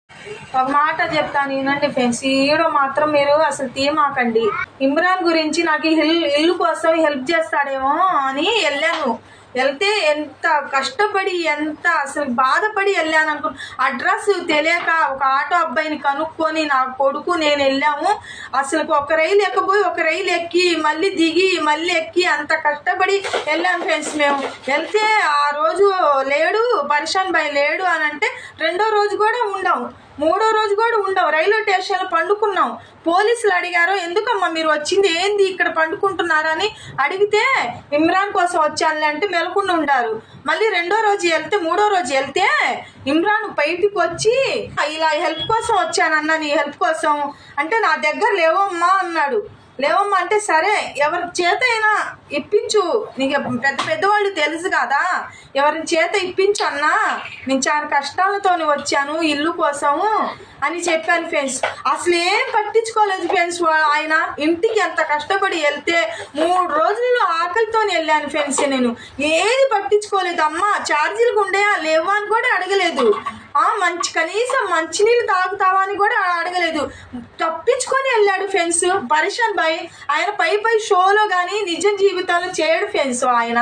ఒక మాట చెప్తాను వినండి ఫ్రెండ్స్, ఈ వీడియో మాత్రం మీరు అసలు తీమాకండి. ఇమ్రాన్ గురించి నాకు ఇల్లు కోసం హెల్ప్ చేస్తాడేమో అని వెళ్ళాను. వెళ్తే ఎంత కష్టపడి ఎంత అసలు బాధపడి వెళ్ళాను అనుకో. అడ్రస్ తెలియక ఒక ఆటో అబ్బాయిని కనుక్కొని నా కొడుకు నేను వెళ్ళాము. అసలు ఒక రైలు ఎక్కబోయి ఒక రైలు ఎక్కి మళ్ళీ దిగి మళ్ళీ ఎక్కి అంత కష్టపడి వెళ్ళాము ఫ్రెండ్స్. మేము వెళ్తే ఆ రోజు లేడు, పరిశాన్ భాయ్ లేడు అని అంటే రెండో రోజు కూడా ఉండాము, మూడో రోజు కూడా ఉండవు. రైల్వే స్టేషన్లో పండుకున్నాం. పోలీసులు అడిగారు, ఎందుకమ్మా మీరు వచ్చింది, ఏంది ఇక్కడ పండుకుంటున్నారని అడిగితే ఇమ్రాన్ కోసం వచ్చానులే అంటే మెలకుండా ఉండారు. మళ్ళీ రెండో రోజు వెళ్తే మూడో రోజు వెళ్తే ఇమ్రాన్ బయటికి వచ్చి ఇలా హెల్ప్ కోసం వచ్చానన్నా, నీ హెల్ప్ కోసం అంటే నా దగ్గర లేవమ్మా అన్నాడు. లేవమ్మా అంటే సరే ఎవరి చేత అయినా ఇప్పించు, నీకు పెద్దవాళ్ళు తెలుసు కదా, ఎవరి చేత ఇప్పించు అన్నా, నేను చాలా కష్టాలతో వచ్చాను ఇల్లు కోసము అని చెప్పాను ఫ్రెండ్స్. అసలు ఏం పట్టించుకోలేదు ఫ్రెండ్స్. ఆయన ఇంటికి ఎంత కష్టపడి వెళ్తే 3 రోజులు ఆకలితో వెళ్ళాను ఫ్రెండ్స్. నేను ఏది పట్టించుకోలేదు. అమ్మ ఛార్జీలు ఉండేయా లేవా అని కూడా అడగలేదు. కనీసం మంచినీళ్ళు తాగుతావా అని కూడా అడగలేదు. తప్పించుకొని వెళ్ళాడు ఫ్రెండ్స్ పరిశాన్ భాయ్. ఆయన పై షోలో కానీ నిజ జీవితంలో చేయడు ఫ్రెండ్స్ ఆయన.